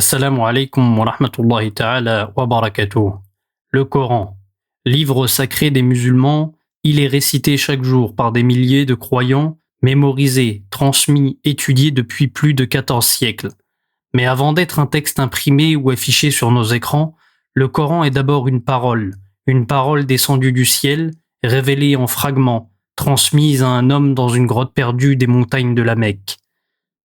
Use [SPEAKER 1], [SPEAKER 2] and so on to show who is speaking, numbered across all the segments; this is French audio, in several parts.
[SPEAKER 1] Assalamu alaikum wa rahmatullahi ta'ala wa barakatuh. Le Coran, livre sacré des musulmans, il est récité chaque jour par des milliers de croyants, mémorisé, transmis, étudié depuis plus de 14 siècles. Mais avant d'être un texte imprimé ou affiché sur nos écrans, le Coran est d'abord une parole descendue du ciel, révélée en fragments, transmise à un homme dans une grotte perdue des montagnes de la Mecque.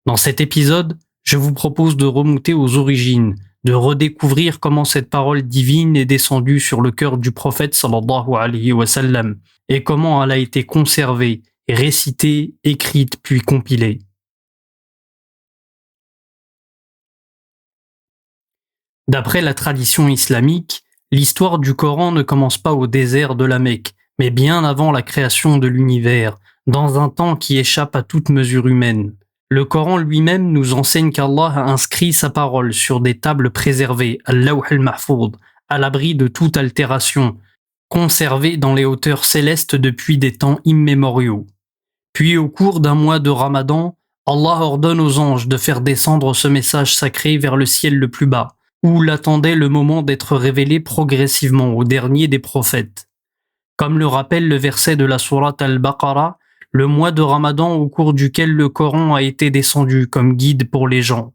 [SPEAKER 1] Dans cet épisode, je vous propose de remonter aux origines, de redécouvrir comment cette parole divine est descendue sur le cœur du prophète sallallahu alayhi wa sallam et comment elle a été conservée, récitée, écrite puis compilée. D'après la tradition islamique, l'histoire du Coran ne commence pas au désert de la Mecque, mais bien avant la création de l'univers, dans un temps qui échappe à toute mesure humaine. Le Coran lui-même nous enseigne qu'Allah a inscrit sa parole sur des tables préservées, al-Lawh al-Mahfoud, à l'abri de toute altération, conservées dans les hauteurs célestes depuis des temps immémoriaux. Puis au cours d'un mois de Ramadan, Allah ordonne aux anges de faire descendre ce message sacré vers le ciel le plus bas, où l'attendait le moment d'être révélé progressivement au dernier des prophètes. Comme le rappelle le verset de la sourate Al-Baqarah, le mois de Ramadan au cours duquel le Coran a été descendu comme guide pour les gens.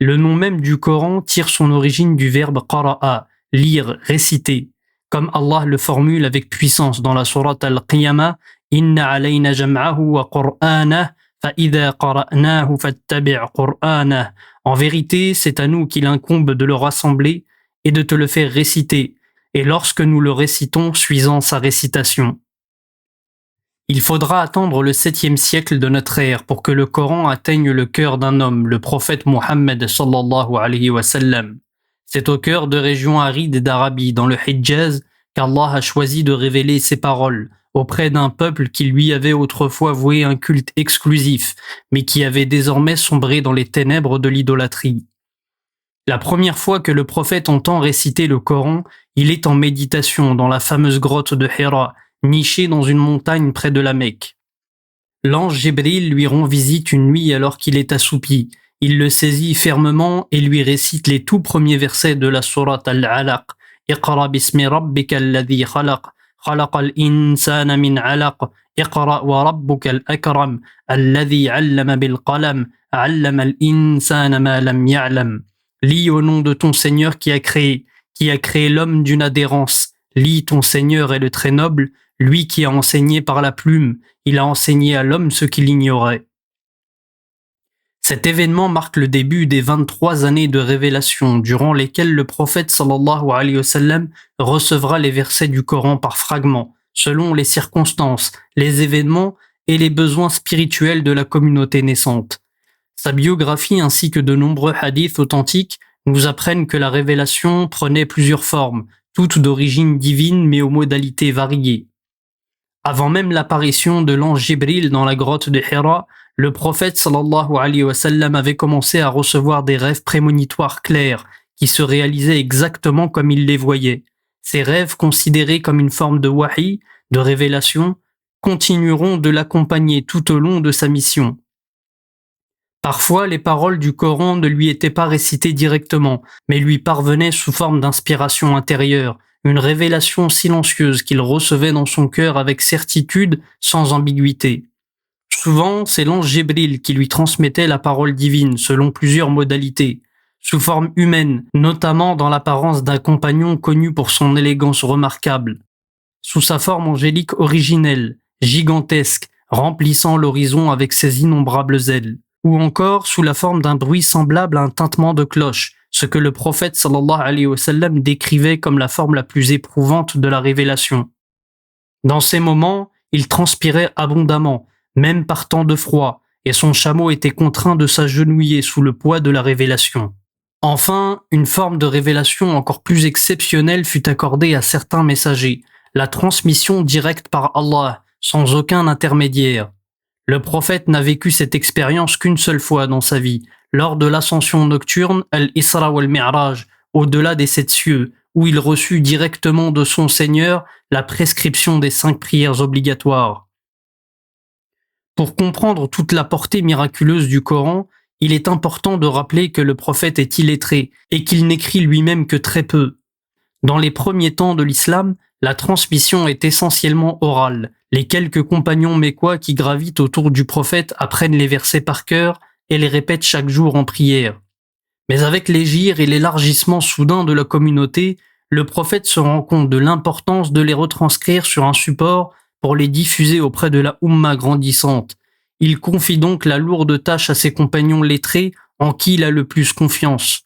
[SPEAKER 1] Le nom même du Coran tire son origine du verbe qara'a, lire, réciter, comme Allah le formule avec puissance dans la sourate Al-Qiyamah, Inna alayna jam'ahu wa qur'anah, fa idha qara'nahu fattabi' qur'anah. En vérité, c'est à nous qu'il incombe de le rassembler et de te le faire réciter, et lorsque nous le récitons, suivant sa récitation. Il faudra attendre le 7e siècle de notre ère pour que le Coran atteigne le cœur d'un homme, le prophète Mohammed sallallahu alayhi wa sallam. C'est au cœur de régions arides d'Arabie, dans le Hijaz, qu'Allah a choisi de révéler ses paroles auprès d'un peuple qui lui avait autrefois voué un culte exclusif, mais qui avait désormais sombré dans les ténèbres de l'idolâtrie. La première fois que le prophète entend réciter le Coran, il est en méditation dans la fameuse grotte de Hira, niché dans une montagne près de la Mecque. L'ange Jibril lui rend visite une nuit alors qu'il est assoupi. Il le saisit fermement et lui récite les tout premiers versets de la sourate Al-Alaq. Iqra bismi rabbika alladhi khalaq, khalaqal insana min alaq, iqra wa rabbuka al-akram, alladhi allama bil qalam, allama al-insana ma lam ya'lam. Lis au nom de ton Seigneur qui a créé l'homme d'une adhérence. Lis, ton Seigneur est le très noble, lui qui a enseigné par la plume, il a enseigné à l'homme ce qu'il ignorait. Cet événement marque le début des 23 années de révélation durant lesquelles le prophète sallallahu alayhi wa sallam recevra les versets du Coran par fragments, selon les circonstances, les événements et les besoins spirituels de la communauté naissante. Sa biographie ainsi que de nombreux hadiths authentiques nous apprennent que la révélation prenait plusieurs formes, toutes d'origine divine mais aux modalités variées. Avant même l'apparition de l'ange Jibril dans la grotte de Hira, le prophète sallallahu alayhi wa sallam avait commencé à recevoir des rêves prémonitoires clairs qui se réalisaient exactement comme il les voyait. Ces rêves, considérés comme une forme de wahi, de révélation, continueront de l'accompagner tout au long de sa mission. Parfois, les paroles du Coran ne lui étaient pas récitées directement, mais lui parvenaient sous forme d'inspiration intérieure, une révélation silencieuse qu'il recevait dans son cœur avec certitude, sans ambiguïté. Souvent, c'est l'ange Jibril qui lui transmettait la parole divine selon plusieurs modalités, sous forme humaine, notamment dans l'apparence d'un compagnon connu pour son élégance remarquable, sous sa forme angélique originelle, gigantesque, remplissant l'horizon avec ses innombrables ailes, ou encore sous la forme d'un bruit semblable à un tintement de cloche, ce que le prophète sallallahu alayhi wa sallam décrivait comme la forme la plus éprouvante de la révélation. Dans ces moments, il transpirait abondamment, même par temps de froid, et son chameau était contraint de s'agenouiller sous le poids de la révélation. Enfin, une forme de révélation encore plus exceptionnelle fut accordée à certains messagers, la transmission directe par Allah, sans aucun intermédiaire. Le prophète n'a vécu cette expérience qu'une seule fois dans sa vie, lors de l'ascension nocturne Al-Isra wal-Mi'raj, au-delà des 7 cieux, où il reçut directement de son Seigneur la prescription des 5 prières obligatoires. Pour comprendre toute la portée miraculeuse du Coran, il est important de rappeler que le prophète est illettré et qu'il n'écrit lui-même que très peu. Dans les premiers temps de l'islam, la transmission est essentiellement orale. Les quelques compagnons mécois qui gravitent autour du prophète apprennent les versets par cœur et les répètent chaque jour en prière. Mais avec l'hégire et l'élargissement soudain de la communauté, le prophète se rend compte de l'importance de les retranscrire sur un support pour les diffuser auprès de la Oumma grandissante. Il confie donc la lourde tâche à ses compagnons lettrés en qui il a le plus confiance.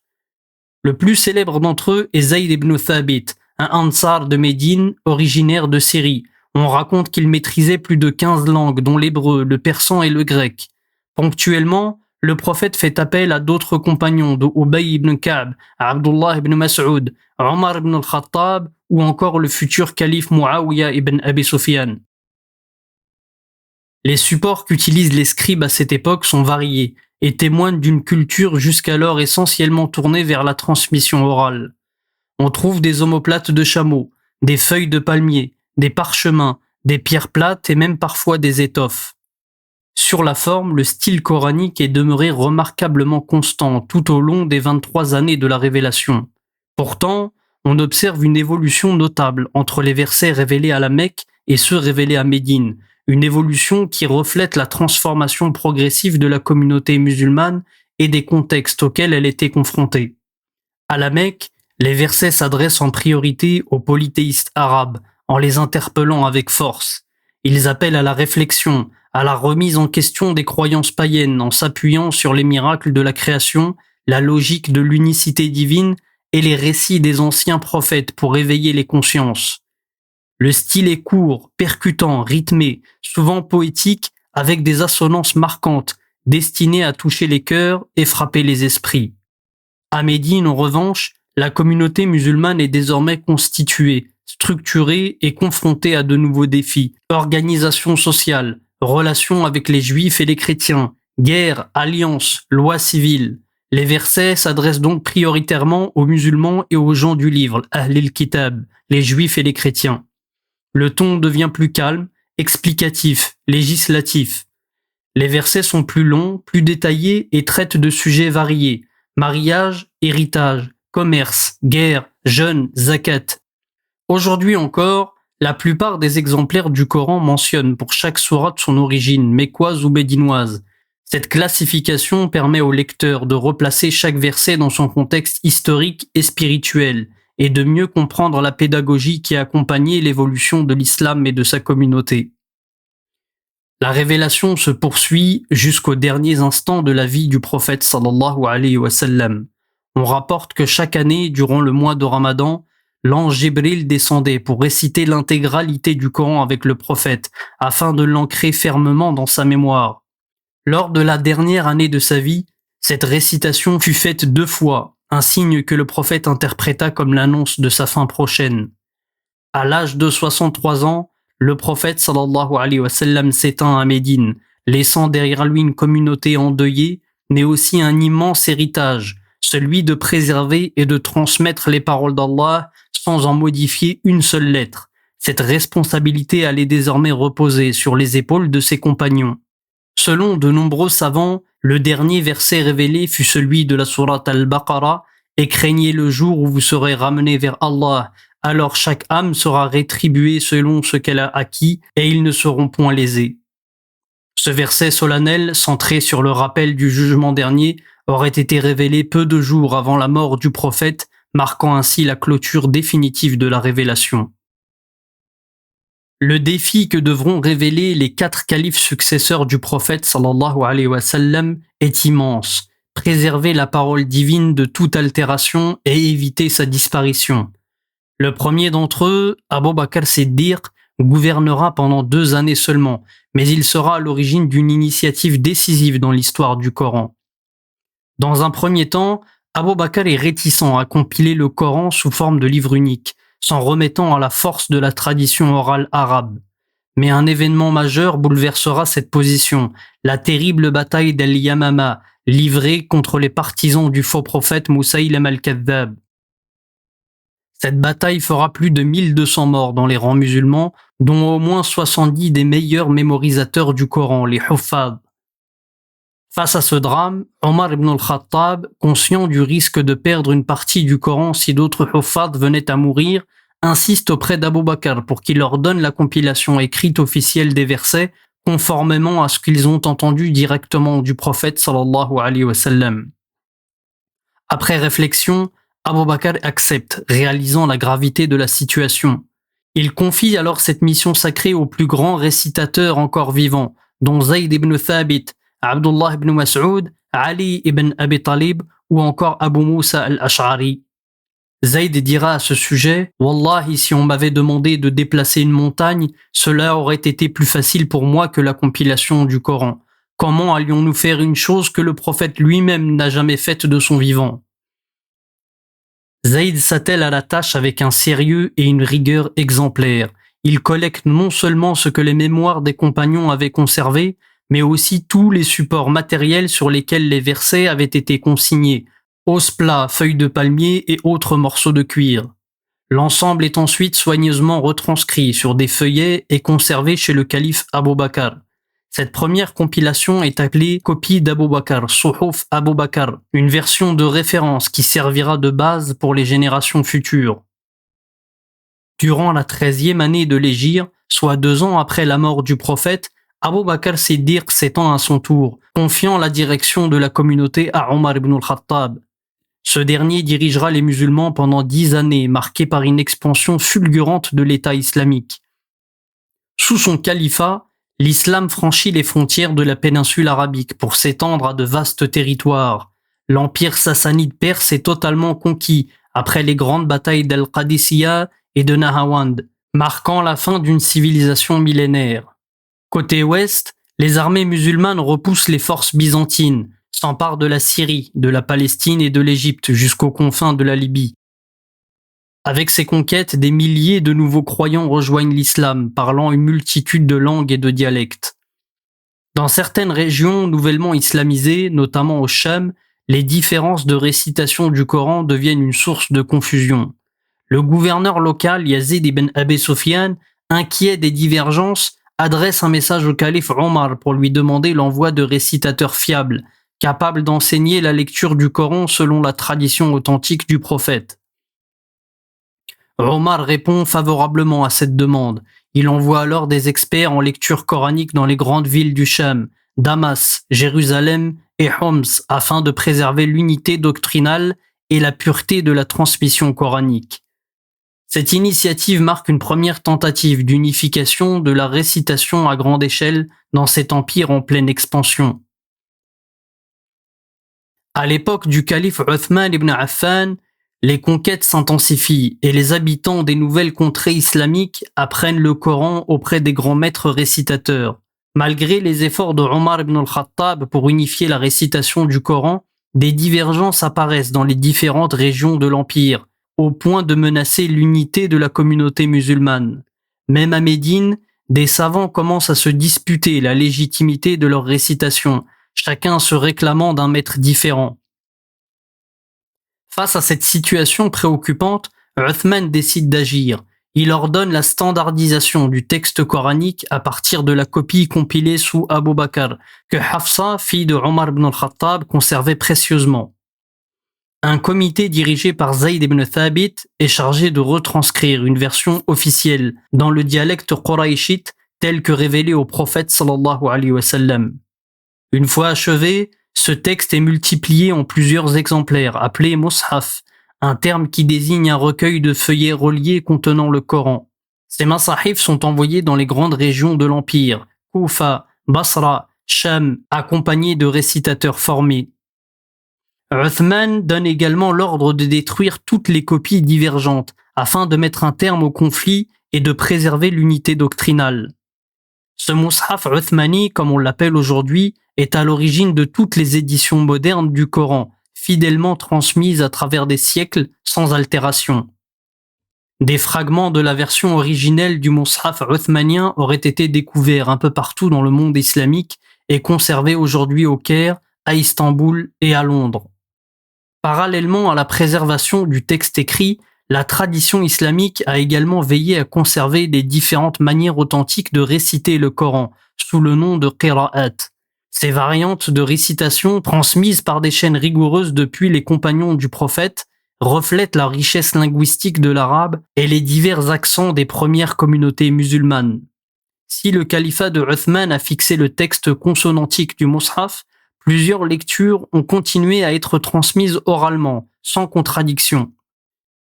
[SPEAKER 1] Le plus célèbre d'entre eux est Zayd ibn Thabit, un Ansar de Médine, originaire de Syrie. On raconte qu'il maîtrisait plus de 15 langues, dont l'hébreu, le persan et le grec. Ponctuellement, le prophète fait appel à d'autres compagnons de Ubay ibn Ka'b, Abdullah ibn Mas'ud, Omar ibn al-Khattab ou encore le futur calife Muawiyah ibn Abi Sufyan. Les supports qu'utilisent les scribes à cette époque sont variés et témoignent d'une culture jusqu'alors essentiellement tournée vers la transmission orale. On trouve des omoplates de chameau, des feuilles de palmier, des parchemins, des pierres plates et même parfois des étoffes. Sur la forme, le style coranique est demeuré remarquablement constant tout au long des 23 années de la révélation. Pourtant, on observe une évolution notable entre les versets révélés à la Mecque et ceux révélés à Médine, une évolution qui reflète la transformation progressive de la communauté musulmane et des contextes auxquels elle était confrontée. À la Mecque, les versets s'adressent en priorité aux polythéistes arabes, en les interpellant avec force. Ils appellent à la réflexion, à la remise en question des croyances païennes en s'appuyant sur les miracles de la création, la logique de l'unicité divine et les récits des anciens prophètes pour éveiller les consciences. Le style est court, percutant, rythmé, souvent poétique, avec des assonances marquantes, destinées à toucher les cœurs et frapper les esprits. À Médine, en revanche, la communauté musulmane est désormais constituée, structurée et confrontée à de nouveaux défis. Organisation sociale, relations avec les juifs et les chrétiens, guerre, alliances, lois civiles. Les versets s'adressent donc prioritairement aux musulmans et aux gens du livre, Ahl al-Kitab, les juifs et les chrétiens. Le ton devient plus calme, explicatif, législatif. Les versets sont plus longs, plus détaillés et traitent de sujets variés. Mariage, héritage, commerce, guerre, jeûne, zakat. Aujourd'hui encore, la plupart des exemplaires du Coran mentionnent pour chaque sourate son origine, mécoise ou bédinoise. Cette classification permet au lecteur de replacer chaque verset dans son contexte historique et spirituel, et de mieux comprendre la pédagogie qui a accompagné l'évolution de l'islam et de sa communauté. La révélation se poursuit jusqu'aux derniers instants de la vie du prophète sallallahu alayhi wa sallam. On rapporte que chaque année, durant le mois de Ramadan, l'ange Jibril descendait pour réciter l'intégralité du Coran avec le prophète, afin de l'ancrer fermement dans sa mémoire. Lors de la dernière année de sa vie, cette récitation fut faite 2 fois, un signe que le prophète interpréta comme l'annonce de sa fin prochaine. À l'âge de 63 ans, le prophète sallallahu alayhi wa sallam s'éteint à Médine, laissant derrière lui une communauté endeuillée, mais aussi un immense héritage, celui de préserver et de transmettre les paroles d'Allah sans en modifier une seule lettre. Cette responsabilité allait désormais reposer sur les épaules de ses compagnons. Selon de nombreux savants, le dernier verset révélé fut celui de la sourate Al-Baqarah et craignez le jour où vous serez ramenés vers Allah. Alors chaque âme sera rétribuée selon ce qu'elle a acquis et ils ne seront point lésés. Ce verset solennel, centré sur le rappel du jugement dernier, aurait été révélé peu de jours avant la mort du prophète, marquant ainsi la clôture définitive de la révélation. Le défi que devront révéler les 4 califes successeurs du prophète sallallahu alayhi wa sallam est immense. Préserver la parole divine de toute altération et éviter sa disparition. Le premier d'entre eux, Abu Bakr Siddiq, gouvernera pendant 2 années seulement, mais il sera à l'origine d'une initiative décisive dans l'histoire du Coran. Dans un premier temps, Abu Bakr est réticent à compiler le Coran sous forme de livre unique, s'en remettant à la force de la tradition orale arabe. Mais un événement majeur bouleversera cette position, la terrible bataille d'Al-Yamama, livrée contre les partisans du faux prophète Moussaïlem al-Kadhdhab. Cette bataille fera plus de 1200 morts dans les rangs musulmans, dont au moins 70 des meilleurs mémorisateurs du Coran, les Huffaz. Face à ce drame, Omar ibn al-Khattab, conscient du risque de perdre une partie du Coran si d'autres huffaz venaient à mourir, insiste auprès d'Abu Bakr pour qu'il leur donne la compilation écrite officielle des versets, conformément à ce qu'ils ont entendu directement du prophète sallallahu alayhi wa sallam. Après réflexion, Abu Bakr accepte, réalisant la gravité de la situation. Il confie alors cette mission sacrée aux plus grands récitateurs encore vivants, dont Zayd ibn Thabit, Abdullah ibn Mas'ud, Ali ibn Abi Talib ou encore Abu Musa al-Ash'ari. Zayd dira à ce sujet « Wallahi, si on m'avait demandé de déplacer une montagne, cela aurait été plus facile pour moi que la compilation du Coran. Comment allions-nous faire une chose que le prophète lui-même n'a jamais faite de son vivant ?» Zayd s'attelle à la tâche avec un sérieux et une rigueur exemplaires. Il collecte non seulement ce que les mémoires des compagnons avaient conservé, mais aussi tous les supports matériels sur lesquels les versets avaient été consignés, os plats, feuilles de palmier et autres morceaux de cuir. L'ensemble est ensuite soigneusement retranscrit sur des feuillets et conservé chez le calife Abu Bakr. Cette première compilation est appelée Copie d'Abu Bakr, Suhuf Abu Bakr, une version de référence qui servira de base pour les générations futures. Durant la 13e année de l'Hégire, soit 2 ans après la mort du prophète, Abu Bakr Siddiq s'étend à son tour, confiant la direction de la communauté à Omar ibn al-Khattab. Ce dernier dirigera les musulmans pendant 10 années, marquées par une expansion fulgurante de l'État islamique. Sous son califat, l'islam franchit les frontières de la péninsule arabique pour s'étendre à de vastes territoires. L'empire sassanide perse est totalement conquis après les grandes batailles d'Al-Qadisiyah et de Nahawand, marquant la fin d'une civilisation millénaire. Côté ouest, les armées musulmanes repoussent les forces byzantines, s'emparent de la Syrie, de la Palestine et de l'Égypte jusqu'aux confins de la Libye. Avec ces conquêtes, des milliers de nouveaux croyants rejoignent l'islam, parlant une multitude de langues et de dialectes. Dans certaines régions nouvellement islamisées, notamment au Cham, les différences de récitation du Coran deviennent une source de confusion. Le gouverneur local Yazid ibn Abi Sufyan, inquiet des divergences, adresse un message au calife Omar pour lui demander l'envoi de récitateurs fiables, capables d'enseigner la lecture du Coran selon la tradition authentique du prophète. Omar répond favorablement à cette demande. Il envoie alors des experts en lecture coranique dans les grandes villes du Cham, Damas, Jérusalem et Homs, afin de préserver l'unité doctrinale et la pureté de la transmission coranique. Cette initiative marque une première tentative d'unification de la récitation à grande échelle dans cet empire en pleine expansion. À l'époque du calife Uthman ibn Affan, les conquêtes s'intensifient et les habitants des nouvelles contrées islamiques apprennent le Coran auprès des grands maîtres récitateurs. Malgré les efforts de Omar ibn al-Khattab pour unifier la récitation du Coran, des divergences apparaissent dans les différentes régions de l'empire, au point de menacer l'unité de la communauté musulmane. Même à Médine, des savants commencent à se disputer la légitimité de leur récitation, chacun se réclamant d'un maître différent. Face à cette situation préoccupante, Uthman décide d'agir. Il ordonne la standardisation du texte coranique à partir de la copie compilée sous Abu Bakr, que Hafsa, fille de Omar ibn al-Khattab, conservait précieusement. Un comité dirigé par Zayd ibn Thabit est chargé de retranscrire une version officielle dans le dialecte quraïchite tel que révélé au prophète sallallahu alayhi wa sallam. Une fois achevé, ce texte est multiplié en plusieurs exemplaires, appelés mushaf, un terme qui désigne un recueil de feuillets reliés contenant le Coran. Ces masahifs sont envoyés dans les grandes régions de l'Empire, Koufa, Basra, Cham, accompagnés de récitateurs formés. Uthman donne également l'ordre de détruire toutes les copies divergentes, afin de mettre un terme au conflit et de préserver l'unité doctrinale. Ce mushaf uthmani, comme on l'appelle aujourd'hui, est à l'origine de toutes les éditions modernes du Coran, fidèlement transmises à travers des siècles sans altération. Des fragments de la version originelle du mushaf uthmanien auraient été découverts un peu partout dans le monde islamique et conservés aujourd'hui au Caire, à Istanbul et à Londres. Parallèlement à la préservation du texte écrit, la tradition islamique a également veillé à conserver les différentes manières authentiques de réciter le Coran, sous le nom de qira'at. Ces variantes de récitation, transmises par des chaînes rigoureuses depuis les compagnons du prophète, reflètent la richesse linguistique de l'arabe et les divers accents des premières communautés musulmanes. Si le califat de Uthman a fixé le texte consonantique du Mus'haf, plusieurs lectures ont continué à être transmises oralement, sans contradiction.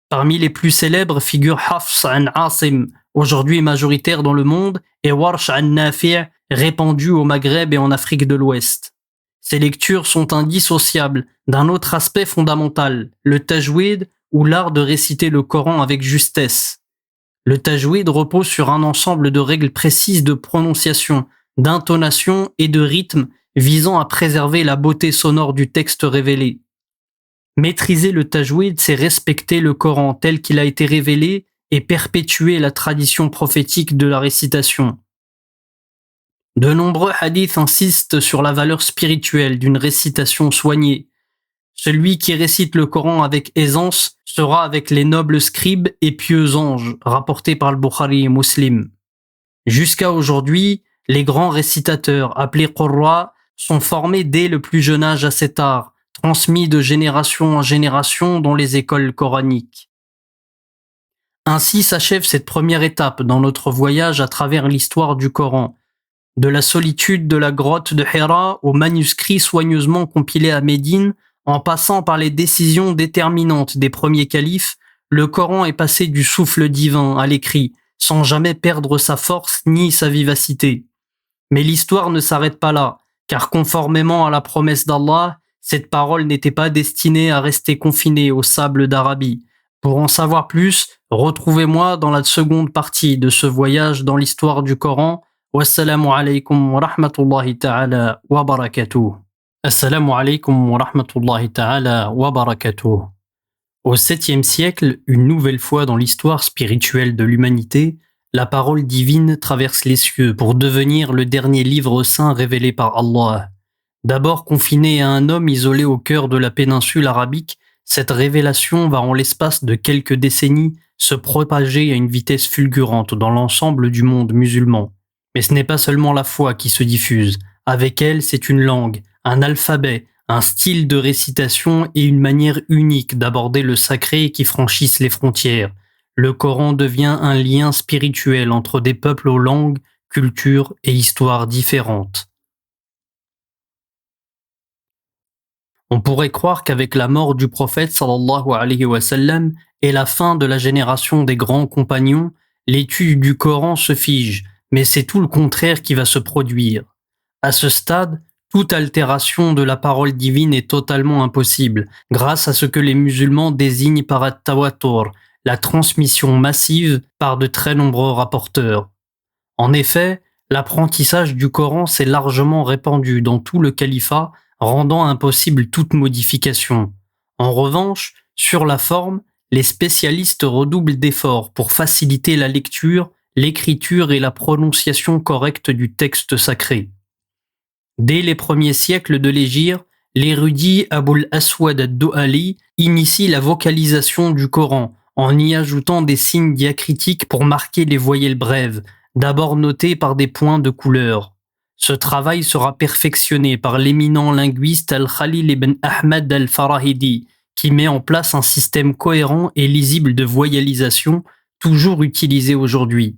[SPEAKER 1] Parmi les plus célèbres figurent Hafs an Asim, aujourd'hui majoritaire dans le monde, et Warsh an Nafi', répandu au Maghreb et en Afrique de l'Ouest. Ces lectures sont indissociables d'un autre aspect fondamental, le tajwid, ou l'art de réciter le Coran avec justesse. Le tajwid repose sur un ensemble de règles précises de prononciation, d'intonation et de rythme visant à préserver la beauté sonore du texte révélé. Maîtriser le tajwid, c'est respecter le Coran tel qu'il a été révélé et perpétuer la tradition prophétique de la récitation. De nombreux hadiths insistent sur la valeur spirituelle d'une récitation soignée. Celui qui récite le Coran avec aisance sera avec les nobles scribes et pieux anges, rapportés par le Bukhari et Muslim. Jusqu'à aujourd'hui, les grands récitateurs, appelés Qurra, sont formés dès le plus jeune âge à cet art, transmis de génération en génération dans les écoles coraniques. Ainsi s'achève cette première étape dans notre voyage à travers l'histoire du Coran. De la solitude de la grotte de Hira aux manuscrits soigneusement compilés à Médine, en passant par les décisions déterminantes des premiers califes, le Coran est passé du souffle divin à l'écrit, sans jamais perdre sa force ni sa vivacité. Mais l'histoire ne s'arrête pas là, car conformément à la promesse d'Allah, cette parole n'était pas destinée à rester confinée au sable d'Arabie. Pour en savoir plus, retrouvez-moi dans la seconde partie de ce voyage dans l'histoire du Coran. Wassalamu alaikum wa rahmatullahi ta'ala wa barakatuh. Assalamu alaikum wa rahmatullahi ta'ala wa barakatuh. Au 7e siècle, une nouvelle fois dans l'histoire spirituelle de l'humanité, la parole divine traverse les cieux pour devenir le dernier livre saint révélé par Allah. D'abord confinée à un homme isolé au cœur de la péninsule arabique, cette révélation va en l'espace de quelques décennies se propager à une vitesse fulgurante dans l'ensemble du monde musulman. Mais ce n'est pas seulement la foi qui se diffuse. Avec elle, c'est une langue, un alphabet, un style de récitation et une manière unique d'aborder le sacré qui franchissent les frontières. Le Coran devient un lien spirituel entre des peuples aux langues, cultures et histoires différentes. On pourrait croire qu'avec la mort du prophète sallallahu alayhi wa sallam et la fin de la génération des grands compagnons, l'étude du Coran se fige, mais c'est tout le contraire qui va se produire. À ce stade, toute altération de la parole divine est totalement impossible, grâce à ce que les musulmans désignent par at-tawatur, la transmission massive par de très nombreux rapporteurs. En effet, l'apprentissage du Coran s'est largement répandu dans tout le califat, rendant impossible toute modification. En revanche, sur la forme, les spécialistes redoublent d'efforts pour faciliter la lecture, l'écriture et la prononciation correcte du texte sacré. Dès les premiers siècles de l'Hégire, l'érudit Abul Aswad ad-Du'ali initie la vocalisation du Coran en y ajoutant des signes diacritiques pour marquer les voyelles brèves, d'abord notées par des points de couleur. Ce travail sera perfectionné par l'éminent linguiste Al-Khalil ibn Ahmad al-Farahidi, qui met en place un système cohérent et lisible de voyalisation, toujours utilisé aujourd'hui.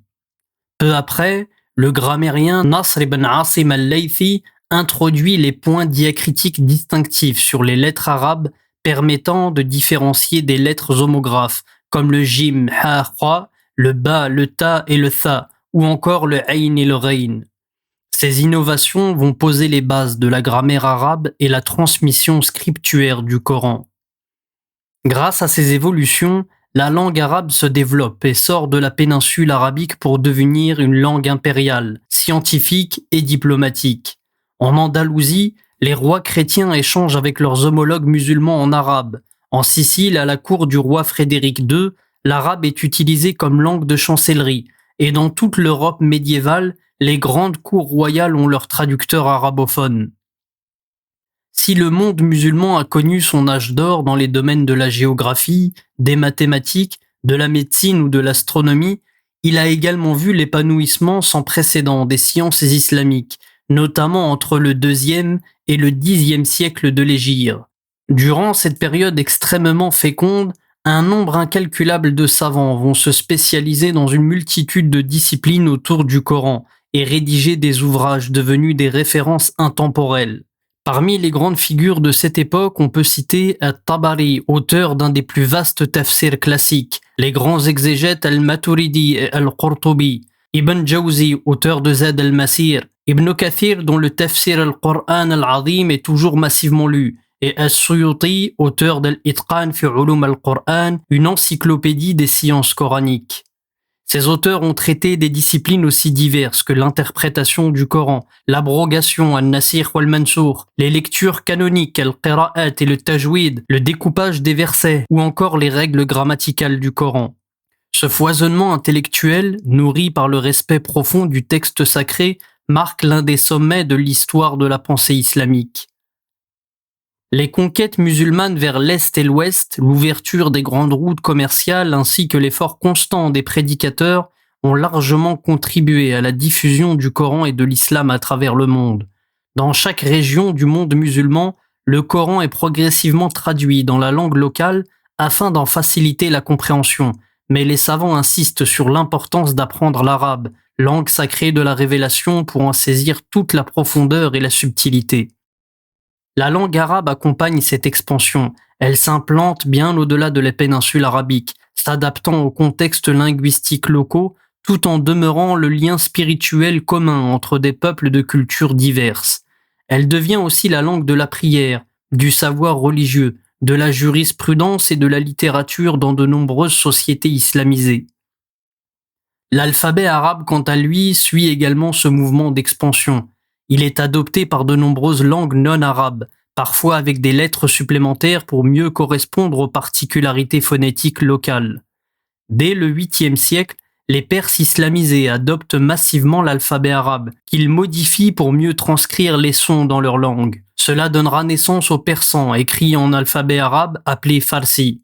[SPEAKER 1] Peu après, le grammairien Nasr ibn Asim al-Laythi introduit les points diacritiques distinctifs sur les lettres arabes permettant de différencier des lettres homographes comme le jim, ha, kha, le ba, le ta et le tha, ou encore le ayn et le reyn. Ces innovations vont poser les bases de la grammaire arabe et la transmission scriptuaire du Coran. Grâce à ces évolutions, la langue arabe se développe et sort de la péninsule arabique pour devenir une langue impériale, scientifique et diplomatique. En Andalousie, les rois chrétiens échangent avec leurs homologues musulmans en arabe. En Sicile, à la cour du roi Frédéric II, l'arabe est utilisé comme langue de chancellerie, et dans toute l'Europe médiévale, les grandes cours royales ont leur traducteur arabophone. Si le monde musulman a connu son âge d'or dans les domaines de la géographie, des mathématiques, de la médecine ou de l'astronomie, il a également vu l'épanouissement sans précédent des sciences islamiques, notamment entre le IIe et le Xe siècle de l'Hégire. Durant cette période extrêmement féconde, un nombre incalculable de savants vont se spécialiser dans une multitude de disciplines autour du Coran et rédiger des ouvrages devenus des références intemporelles. Parmi les grandes figures de cette époque, on peut citer At-Tabari, auteur d'un des plus vastes tafsirs classiques, les grands exégètes Al-Maturidi et Al-Qurtubi, Ibn Jawzi, auteur de Zad al-Masir, Ibn Kathir, dont le tafsir Al-Qur'an al-Azim est toujours massivement lu, et As-Suyuti, auteur d'Al-Itqan fi Ulum al-Qur'an, une encyclopédie des sciences coraniques. Ces auteurs ont traité des disciplines aussi diverses que l'interprétation du Coran, l'abrogation, al-Nasikh ou al-Mansour, les lectures canoniques, al-Qira'at et le Tajwid, le découpage des versets ou encore les règles grammaticales du Coran. Ce foisonnement intellectuel, nourri par le respect profond du texte sacré, marque l'un des sommets de l'histoire de la pensée islamique. Les conquêtes musulmanes vers l'Est et l'Ouest, l'ouverture des grandes routes commerciales ainsi que l'effort constant des prédicateurs ont largement contribué à la diffusion du Coran et de l'islam à travers le monde. Dans chaque région du monde musulman, le Coran est progressivement traduit dans la langue locale afin d'en faciliter la compréhension, mais les savants insistent sur l'importance d'apprendre l'arabe, langue sacrée de la révélation, pour en saisir toute la profondeur et la subtilité. La langue arabe accompagne cette expansion. Elle s'implante bien au-delà de la péninsule arabique, s'adaptant aux contextes linguistiques locaux, tout en demeurant le lien spirituel commun entre des peuples de cultures diverses. Elle devient aussi la langue de la prière, du savoir religieux, de la jurisprudence et de la littérature dans de nombreuses sociétés islamisées. L'alphabet arabe, quant à lui, suit également ce mouvement d'expansion. Il est adopté par de nombreuses langues non arabes, parfois avec des lettres supplémentaires pour mieux correspondre aux particularités phonétiques locales. Dès le 8e siècle, les Perses islamisés adoptent massivement l'alphabet arabe, qu'ils modifient pour mieux transcrire les sons dans leur langue. Cela donnera naissance au persan, écrit en alphabet arabe appelé farsi.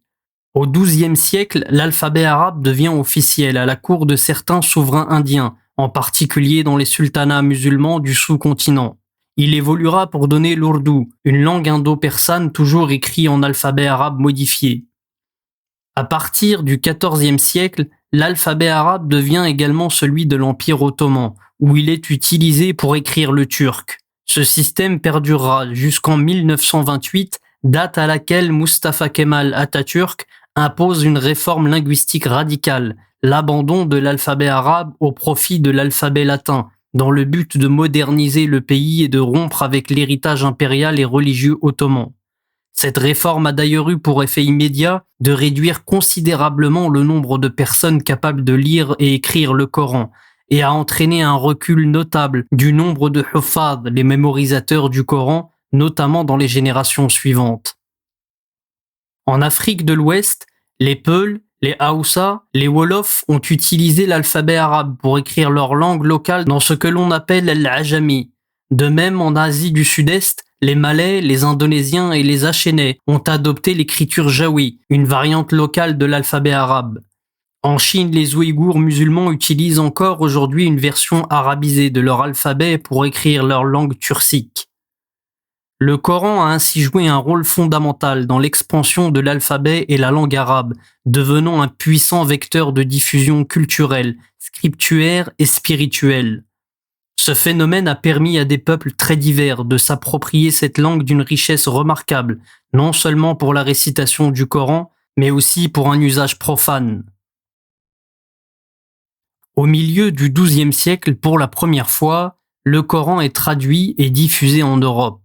[SPEAKER 1] Au XIIe siècle, l'alphabet arabe devient officiel à la cour de certains souverains indiens, en particulier dans les sultanats musulmans du sous-continent. Il évoluera pour donner l'ourdou, une langue indo-persane toujours écrite en alphabet arabe modifié. À partir du XIVe siècle, l'alphabet arabe devient également celui de l'Empire ottoman, où il est utilisé pour écrire le turc. Ce système perdurera jusqu'en 1928, date à laquelle Mustafa Kemal Atatürk impose une réforme linguistique radicale, l'abandon de l'alphabet arabe au profit de l'alphabet latin, dans le but de moderniser le pays et de rompre avec l'héritage impérial et religieux ottoman. Cette réforme a d'ailleurs eu pour effet immédiat de réduire considérablement le nombre de personnes capables de lire et écrire le Coran, et a entraîné un recul notable du nombre de huffaz, les mémorisateurs du Coran, notamment dans les générations suivantes. En Afrique de l'Ouest, les Peuls, les Haoussa, les Wolofs ont utilisé l'alphabet arabe pour écrire leur langue locale dans ce que l'on appelle l'ajami. De même, en Asie du Sud-Est, les Malais, les Indonésiens et les Achénais ont adopté l'écriture jawi, une variante locale de l'alphabet arabe. En Chine, les Ouïghours musulmans utilisent encore aujourd'hui une version arabisée de leur alphabet pour écrire leur langue turcique. Le Coran a ainsi joué un rôle fondamental dans l'expansion de l'alphabet et la langue arabe, devenant un puissant vecteur de diffusion culturelle, scriptuaire et spirituelle. Ce phénomène a permis à des peuples très divers de s'approprier cette langue d'une richesse remarquable, non seulement pour la récitation du Coran, mais aussi pour un usage profane. Au milieu du XIIe siècle, pour la première fois, le Coran est traduit et diffusé en Europe.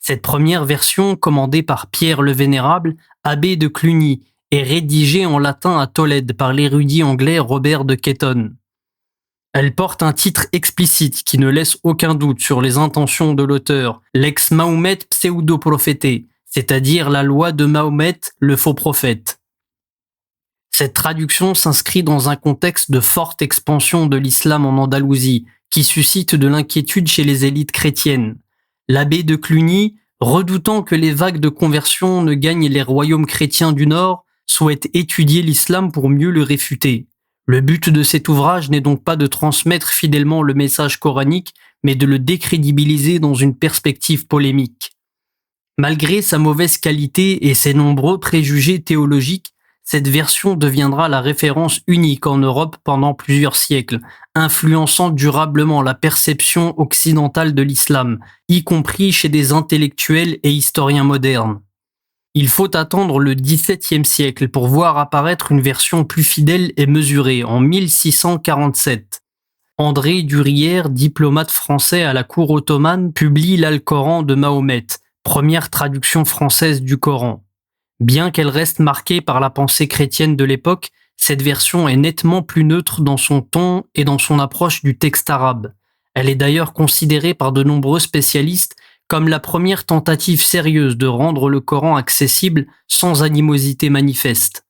[SPEAKER 1] Cette première version, commandée par Pierre le Vénérable, abbé de Cluny, est rédigée en latin à Tolède par l'érudit anglais Robert de Ketton. Elle porte un titre explicite qui ne laisse aucun doute sur les intentions de l'auteur, l'ex Mahomet pseudo-prophété, c'est-à-dire la loi de Mahomet, le faux prophète. Cette traduction s'inscrit dans un contexte de forte expansion de l'islam en Andalousie, qui suscite de l'inquiétude chez les élites chrétiennes. L'abbé de Cluny, redoutant que les vagues de conversion ne gagnent les royaumes chrétiens du Nord, souhaite étudier l'islam pour mieux le réfuter. Le but de cet ouvrage n'est donc pas de transmettre fidèlement le message coranique, mais de le décrédibiliser dans une perspective polémique. Malgré sa mauvaise qualité et ses nombreux préjugés théologiques, cette version deviendra la référence unique en Europe pendant plusieurs siècles, influençant durablement la perception occidentale de l'islam, y compris chez des intellectuels et historiens modernes. Il faut attendre le XVIIe siècle pour voir apparaître une version plus fidèle et mesurée en 1647. André Durière, diplomate français à la cour ottomane, publie l'Alcoran de Mahomet, première traduction française du Coran. Bien qu'elle reste marquée par la pensée chrétienne de l'époque, cette version est nettement plus neutre dans son ton et dans son approche du texte arabe. Elle est d'ailleurs considérée par de nombreux spécialistes comme la première tentative sérieuse de rendre le Coran accessible sans animosité manifeste.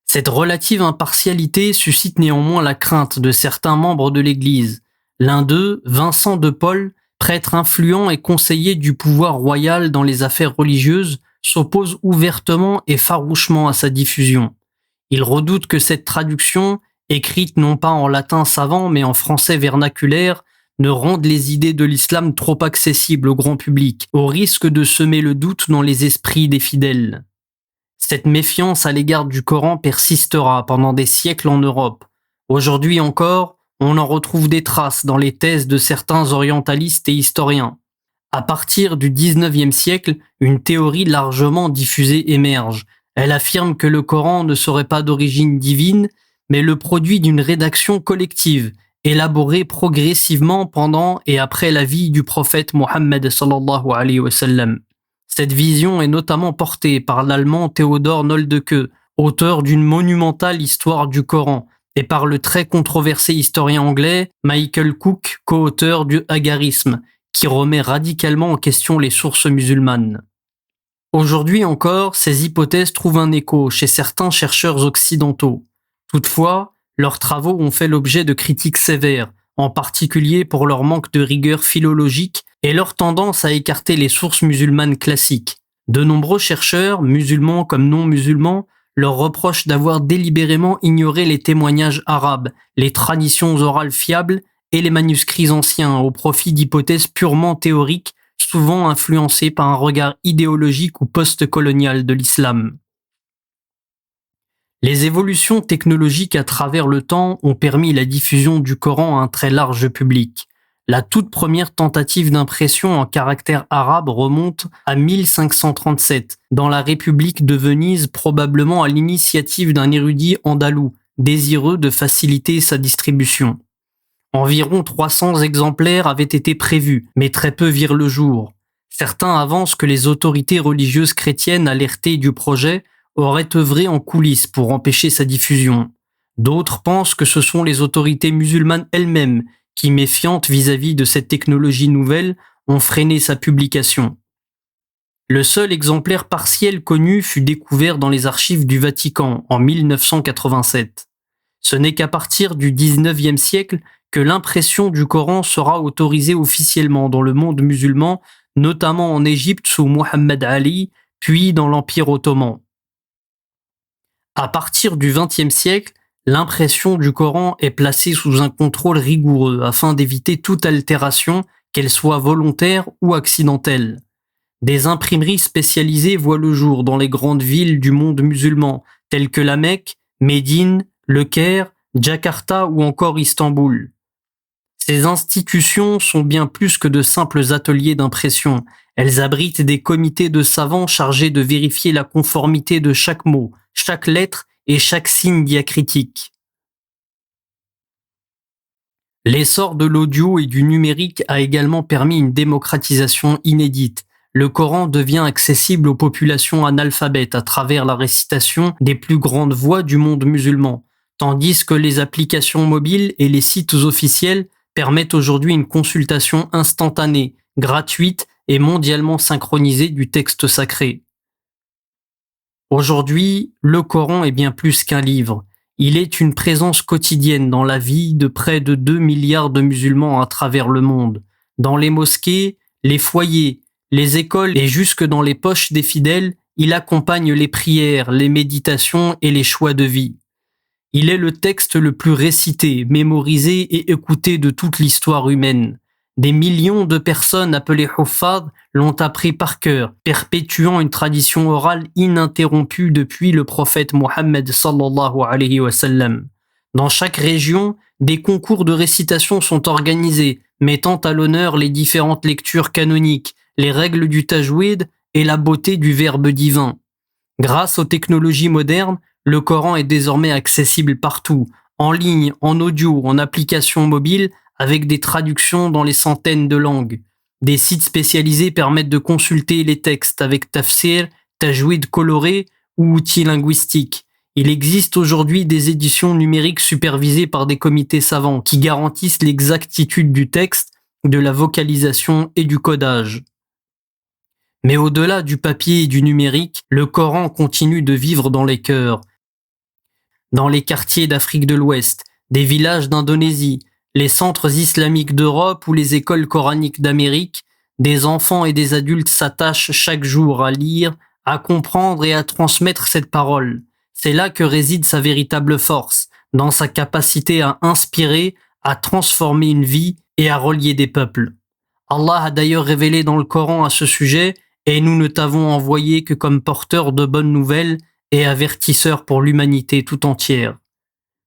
[SPEAKER 1] Cette relative impartialité suscite néanmoins la crainte de certains membres de l'Église. L'un d'eux, Vincent de Paul, prêtre influent et conseiller du pouvoir royal dans les affaires religieuses, s'oppose ouvertement et farouchement à sa diffusion. Il redoute que cette traduction, écrite non pas en latin savant mais en français vernaculaire, ne rende les idées de l'islam trop accessibles au grand public, au risque de semer le doute dans les esprits des fidèles. Cette méfiance à l'égard du Coran persistera pendant des siècles en Europe. Aujourd'hui encore, on en retrouve des traces dans les thèses de certains orientalistes et historiens. À partir du XIXe siècle, une théorie largement diffusée émerge. Elle affirme que le Coran ne serait pas d'origine divine, mais le produit d'une rédaction collective, élaborée progressivement pendant et après la vie du prophète Mohammed sallallahu alayhi wa sallam. Cette vision est notamment portée par l'allemand Theodor Noldeke, auteur d'une monumentale histoire du Coran, et par le très controversé historien anglais Michael Cook, co-auteur du Hagarisme, qui remet radicalement en question les sources musulmanes. Aujourd'hui encore, ces hypothèses trouvent un écho chez certains chercheurs occidentaux. Toutefois, leurs travaux ont fait l'objet de critiques sévères, en particulier pour leur manque de rigueur philologique et leur tendance à écarter les sources musulmanes classiques. De nombreux chercheurs, musulmans comme non musulmans, leur reprochent d'avoir délibérément ignoré les témoignages arabes, les traditions orales fiables et les manuscrits anciens au profit d'hypothèses purement théoriques, souvent influencées par un regard idéologique ou post-colonial de l'islam. Les évolutions technologiques à travers le temps ont permis la diffusion du Coran à un très large public. La toute première tentative d'impression en caractères arabes remonte à 1537, dans la République de Venise, probablement à l'initiative d'un érudit andalou, désireux de faciliter sa distribution. Environ 300 exemplaires avaient été prévus, mais très peu virent le jour. Certains avancent que les autorités religieuses chrétiennes alertées du projet auraient œuvré en coulisses pour empêcher sa diffusion. D'autres pensent que ce sont les autorités musulmanes elles-mêmes qui, méfiantes vis-à-vis de cette technologie nouvelle, ont freiné sa publication. Le seul exemplaire partiel connu fut découvert dans les archives du Vatican en 1987. Ce n'est qu'à partir du XIXe siècle que l'impression du Coran sera autorisée officiellement dans le monde musulman, notamment en Égypte sous Mohammed Ali, puis dans l'Empire ottoman. À partir du XXe siècle, l'impression du Coran est placée sous un contrôle rigoureux afin d'éviter toute altération, qu'elle soit volontaire ou accidentelle. Des imprimeries spécialisées voient le jour dans les grandes villes du monde musulman, telles que la Mecque, Médine, Le Caire, Jakarta ou encore Istanbul. Ces institutions sont bien plus que de simples ateliers d'impression. Elles abritent des comités de savants chargés de vérifier la conformité de chaque mot, chaque lettre et chaque signe diacritique. L'essor de l'audio et du numérique a également permis une démocratisation inédite. Le Coran devient accessible aux populations analphabètes à travers la récitation des plus grandes voix du monde musulman, tandis que les applications mobiles et les sites officiels permettent aujourd'hui une consultation instantanée, gratuite et mondialement synchronisée du texte sacré. Aujourd'hui, le Coran est bien plus qu'un livre. Il est une présence quotidienne dans la vie de près de 2 milliards de musulmans à travers le monde, dans les mosquées, les foyers, les écoles et jusque dans les poches des fidèles, il accompagne les prières, les méditations et les choix de vie. Il est le texte le plus récité, mémorisé et écouté de toute l'histoire humaine. Des millions de personnes appelées Huffaz l'ont appris par cœur, perpétuant une tradition orale ininterrompue depuis le prophète Mohammed sallallahu alayhi wa sallam. Dans chaque région, des concours de récitation sont organisés, mettant à l'honneur les différentes lectures canoniques, les règles du tajwid et la beauté du verbe divin. Grâce aux technologies modernes, le Coran est désormais accessible partout, en ligne, en audio, en application mobile, avec des traductions dans les centaines de langues. Des sites spécialisés permettent de consulter les textes avec tafsir, tajwid coloré ou outils linguistiques. Il existe aujourd'hui des éditions numériques supervisées par des comités savants qui garantissent l'exactitude du texte, de la vocalisation et du codage. Mais au-delà du papier et du numérique, le Coran continue de vivre dans les cœurs. Dans les quartiers d'Afrique de l'Ouest, des villages d'Indonésie, les centres islamiques d'Europe ou les écoles coraniques d'Amérique, des enfants et des adultes s'attachent chaque jour à lire, à comprendre et à transmettre cette parole. C'est là que réside sa véritable force, dans sa capacité à inspirer, à transformer une vie et à relier des peuples. Allah a d'ailleurs révélé dans le Coran à ce sujet « Et nous ne t'avons envoyé que comme porteur de bonnes nouvelles et avertisseur pour l'humanité tout entière. »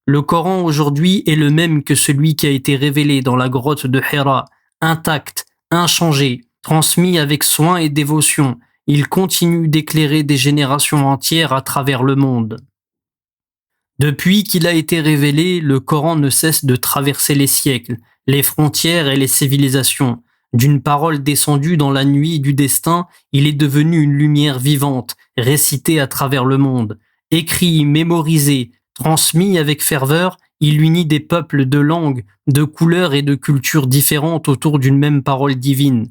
[SPEAKER 1] Le Coran aujourd'hui est le même que celui qui a été révélé dans la grotte de Hira, intact, inchangé, transmis avec soin et dévotion. Il continue d'éclairer des générations entières à travers le monde. Depuis qu'il a été révélé, le Coran ne cesse de traverser les siècles, les frontières et les civilisations. D'une parole descendue dans la nuit du destin, il est devenu une lumière vivante, récitée à travers le monde. Écrit, mémorisé, transmis avec ferveur, il unit des peuples de langues, de couleurs et de cultures différentes autour d'une même parole divine.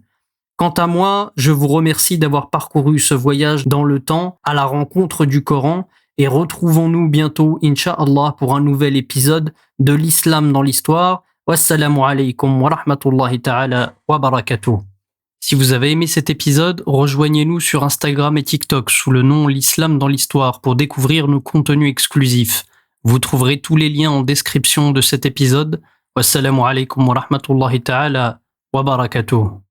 [SPEAKER 1] Quant à moi, je vous remercie d'avoir parcouru ce voyage dans le temps à la rencontre du Coran et retrouvons-nous bientôt, Inch'Allah, pour un nouvel épisode de l'Islam dans l'histoire. Wassalamu alaikum wa rahmatullahi ta'ala wa barakatuh. Si vous avez aimé cet épisode, rejoignez-nous sur Instagram et TikTok sous le nom L'Islam dans l'histoire pour découvrir nos contenus exclusifs. Vous trouverez tous les liens en description de cet épisode. Wassalamu alaikum wa rahmatullahi ta'ala wa barakatuh.